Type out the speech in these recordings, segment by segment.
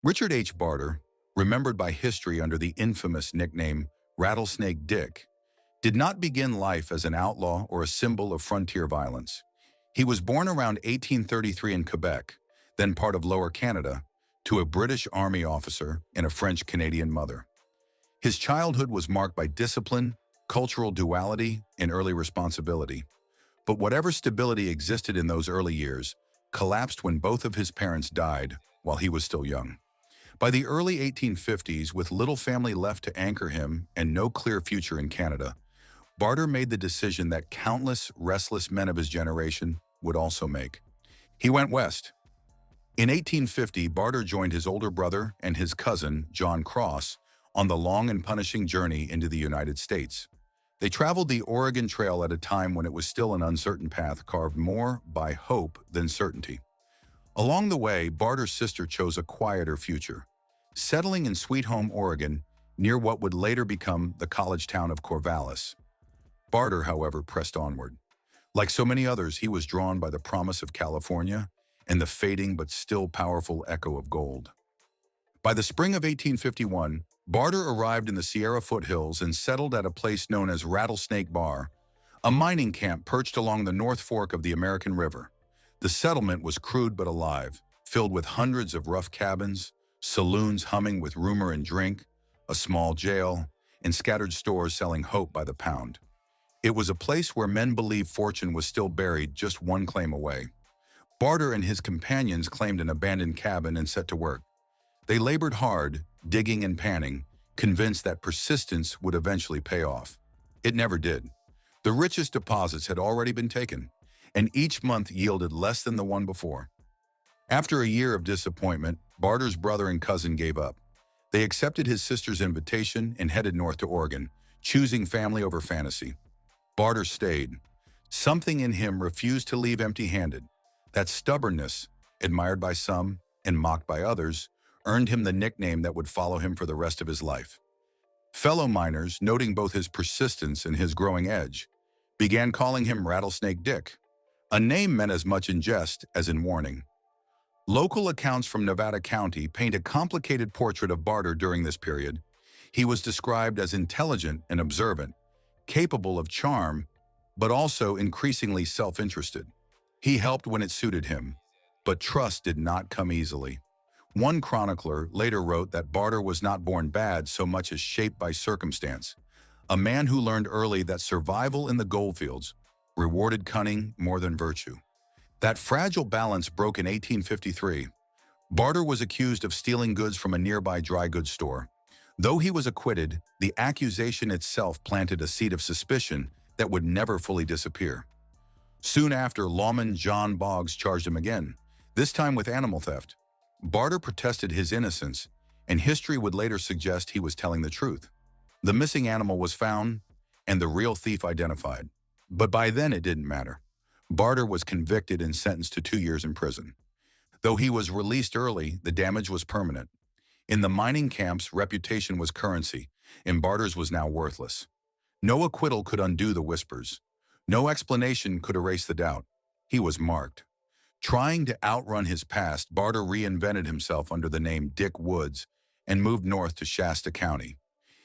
Richard H. Barter, remembered by history under the infamous nickname Rattlesnake Dick, did not begin life as an outlaw or a symbol of frontier violence. He was born around 1833 in Quebec, then part of Lower Canada, to a British Army officer and a French-Canadian mother. His childhood was marked by discipline, cultural duality, and early responsibility. But whatever stability existed in those early years collapsed when both of his parents died while he was still young. By the early 1850s, with little family left to anchor him and no clear future in Canada, Barter made the decision that countless restless men of his generation would also make. He went west. In 1850, Barter joined his older brother and his cousin, John Cross, on the long and punishing journey into the United States. They traveled the Oregon Trail at a time when it was still an uncertain path carved more by hope than certainty. Along the way, Barter's sister chose a quieter future, settling in Sweet Home, Oregon, near what would later become the college town of Corvallis. Barter, however, pressed onward. Like so many others, he was drawn by the promise of California and the fading but still powerful echo of gold. By the spring of 1851, Barter arrived in the Sierra foothills and settled at a place known as Rattlesnake Bar, a mining camp perched along the North Fork of the American River. The settlement was crude but alive, filled with hundreds of rough cabins, saloons humming with rumor and drink, a small jail, and scattered stores selling hope by the pound. It was a place where men believed fortune was still buried just one claim away. Barter and his companions claimed an abandoned cabin and set to work. They labored hard, digging and panning, convinced that persistence would eventually pay off. It never did. The richest deposits had already been taken, and each month yielded less than the one before. After a year of disappointment, Barter's brother and cousin gave up. They accepted his sister's invitation and headed north to Oregon, choosing family over fantasy. Barter stayed. Something in him refused to leave empty-handed. That stubbornness, admired by some and mocked by others, earned him the nickname that would follow him for the rest of his life. Fellow miners, noting both his persistence and his growing edge, began calling him Rattlesnake Dick, a name meant as much in jest as in warning. Local accounts from Nevada County paint a complicated portrait of Barter during this period. He was described as intelligent and observant, capable of charm, but also increasingly self-interested. He helped when it suited him, but trust did not come easily. One chronicler later wrote that Barter was not born bad so much as shaped by circumstance, a man who learned early that survival in the goldfields rewarded cunning more than virtue. That fragile balance broke in 1853. Barter was accused of stealing goods from a nearby dry goods store. Though he was acquitted, the accusation itself planted a seed of suspicion that would never fully disappear. Soon after, lawman John Boggs charged him again, this time with animal theft. Barter protested his innocence, and history would later suggest he was telling the truth. The missing animal was found, and the real thief identified. But by then it didn't matter. Barter was convicted and sentenced to 2 years in prison. Though he was released early, the damage was permanent. In the mining camps, reputation was currency, and Barter's was now worthless. No acquittal could undo the whispers. No explanation could erase the doubt. He was marked. Trying to outrun his past, Barter reinvented himself under the name Dick Woods and moved north to Shasta County.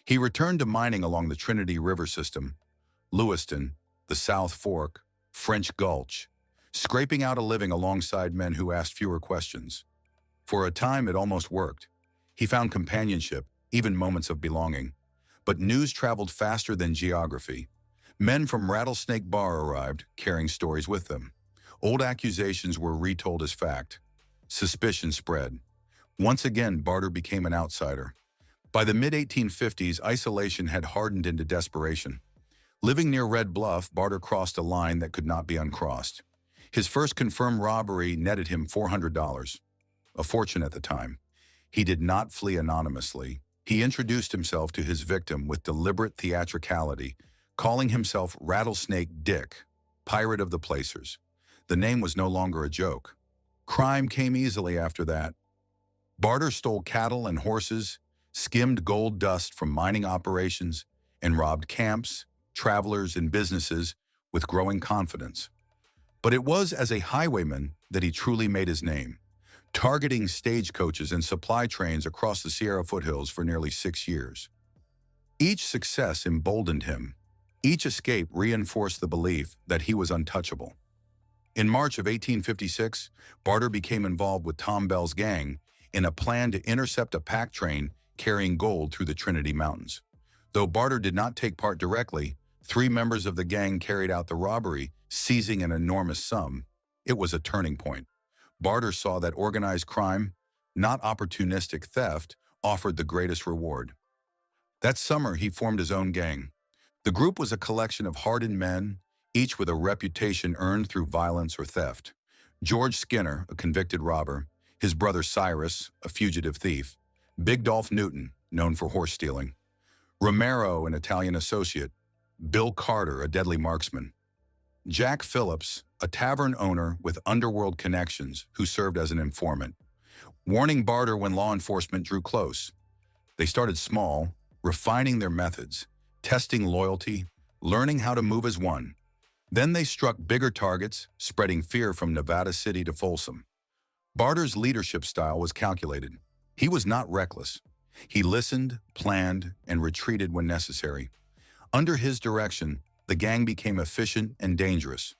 He returned to mining along the Trinity River system, Lewiston, the South Fork, French Gulch, scraping out a living alongside men who asked fewer questions. For a time, it almost worked. He found companionship, even moments of belonging. But news traveled faster than geography. Men from Rattlesnake Bar arrived, carrying stories with them. Old accusations were retold as fact. Suspicion spread. Once again, Barter became an outsider. By the mid-1850s, isolation had hardened into desperation. Living near Red Bluff, Barter crossed a line that could not be uncrossed. His first confirmed robbery netted him $400, a fortune at the time. He did not flee anonymously. He introduced himself to his victim with deliberate theatricality, calling himself Rattlesnake Dick, pirate of the placers. The name was no longer a joke. Crime came easily after that. Barter stole cattle and horses, skimmed gold dust from mining operations, and robbed camps, travelers, and businesses with growing confidence. But it was as a highwayman that he truly made his name. targeting stagecoaches and supply trains across the Sierra foothills for nearly 6 years. Each success emboldened him. Each escape reinforced the belief that he was untouchable. In March of 1856, Barter became involved with Tom Bell's gang in a plan to intercept a pack train carrying gold through the Trinity Mountains. Though Barter did not take part directly, 3 members of the gang carried out the robbery, seizing an enormous sum. It was a turning point. Barter saw that organized crime, not opportunistic theft, offered the greatest reward. That summer, he formed his own gang. The group was a collection of hardened men, each with a reputation earned through violence or theft. George Skinner, a convicted robber, his brother Cyrus, a fugitive thief, Big Dolph Newton, known for horse stealing, Romero, an Italian associate, Bill Carter, a deadly marksman, Jack Phillips, a tavern owner with underworld connections who served as an informant, warning Barter when law enforcement drew close. They started small, refining their methods, testing loyalty, learning how to move as one. Then they struck bigger targets, spreading fear from Nevada City to Folsom. Barter's leadership style was calculated. He was not reckless. He listened, planned, and retreated when necessary. Under his direction, the gang became efficient and dangerous.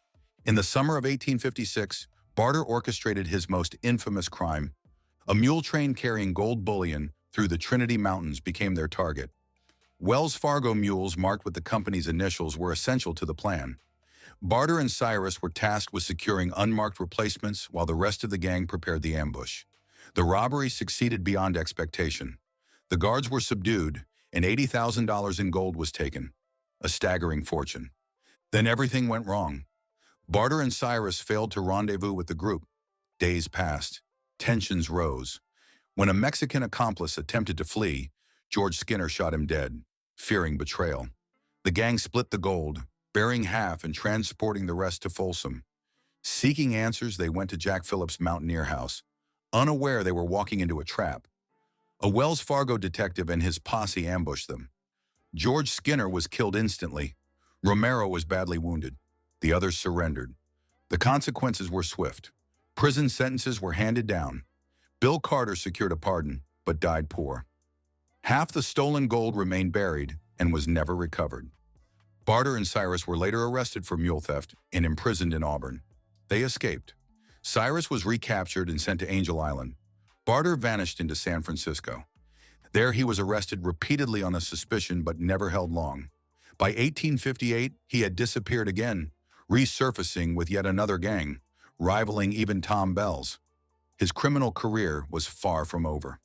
In the summer of 1856, Barter orchestrated his most infamous crime. A mule train carrying gold bullion through the Trinity Mountains became their target. Wells Fargo mules marked with the company's initials were essential to the plan. Barter and Cyrus were tasked with securing unmarked replacements while the rest of the gang prepared the ambush. The robbery succeeded beyond expectation. The guards were subdued, and $80,000 in gold was taken, a staggering fortune. Then everything went wrong. Barter and Cyrus failed to rendezvous with the group. Days passed. Tensions rose. When a Mexican accomplice attempted to flee, George Skinner shot him dead, fearing betrayal. The gang split the gold, bearing half and transporting the rest to Folsom. Seeking answers, they went to Jack Phillips' mountaineer house, unaware they were walking into a trap. A Wells Fargo detective and his posse ambushed them. George Skinner was killed instantly. Romero was badly wounded. The others surrendered. The consequences were swift. Prison sentences were handed down. Bill Carter secured a pardon, but died poor. Half the stolen gold remained buried and was never recovered. Barter and Cyrus were later arrested for mule theft and imprisoned in Auburn. They escaped. Cyrus was recaptured and sent to Angel Island. Barter vanished into San Francisco. There he was arrested repeatedly on a suspicion but never held long. By 1858, he had disappeared again, resurfacing with yet another gang, rivaling even Tom Bell's. His criminal career was far from over.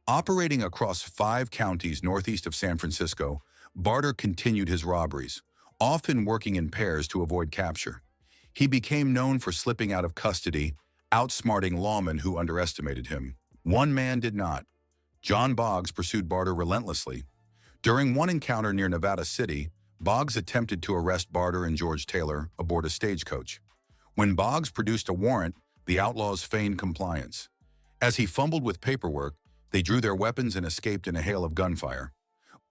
Operating across 5 counties northeast of San Francisco, Barter continued his robberies, often working in pairs to avoid capture. He became known for slipping out of custody, outsmarting lawmen who underestimated him. One man did not. John Boggs pursued Barter relentlessly. During one encounter near Nevada City, Boggs attempted to arrest Barter and George Taylor aboard a stagecoach. When Boggs produced a warrant, the outlaws feigned compliance. As he fumbled with paperwork, they drew their weapons and escaped in a hail of gunfire.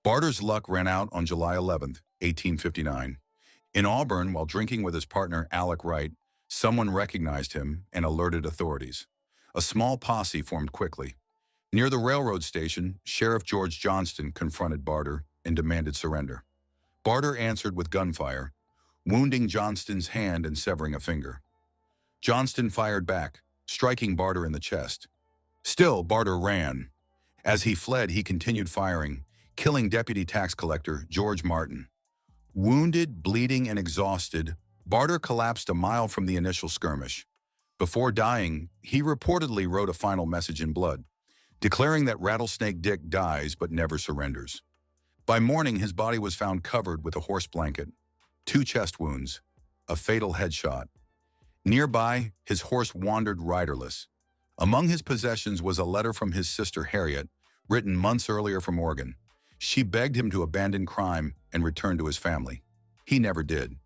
Barter's luck ran out on July 11, 1859. In Auburn, while drinking with his partner Alec Wright, someone recognized him and alerted authorities. A small posse formed quickly. Near the railroad station, Sheriff George Johnston confronted Barter and demanded surrender. Barter answered with gunfire, wounding Johnston's hand and severing a finger. Johnston fired back, striking Barter in the chest. Still, Barter ran. As he fled, he continued firing, killing Deputy Tax Collector George Martin. Wounded, bleeding, and exhausted, Barter collapsed a mile from the initial skirmish. Before dying, he reportedly wrote a final message in blood, declaring that Rattlesnake Dick dies but never surrenders. By morning, his body was found covered with a horse blanket, 2 chest wounds, a fatal headshot. Nearby, his horse wandered riderless. Among his possessions was a letter from his sister Harriet, written months earlier from Oregon. She begged him to abandon crime and return to his family. He never did.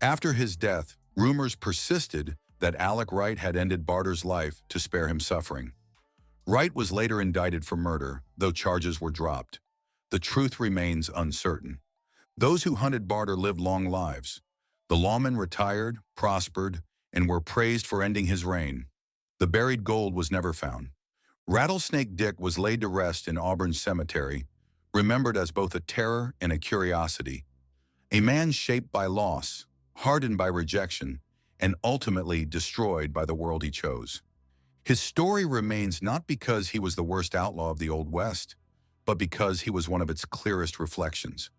After his death, rumors persisted that Alec Wright had ended Barter's life to spare him suffering. Wright was later indicted for murder, though charges were dropped. The truth remains uncertain. Those who hunted Barter lived long lives. The lawmen retired, prospered, and were praised for ending his reign. The buried gold was never found. Rattlesnake Dick was laid to rest in Auburn Cemetery, remembered as both a terror and a curiosity. A man shaped by loss, hardened by rejection, and ultimately destroyed by the world he chose. His story remains not because he was the worst outlaw of the Old West, but because he was one of its clearest reflections.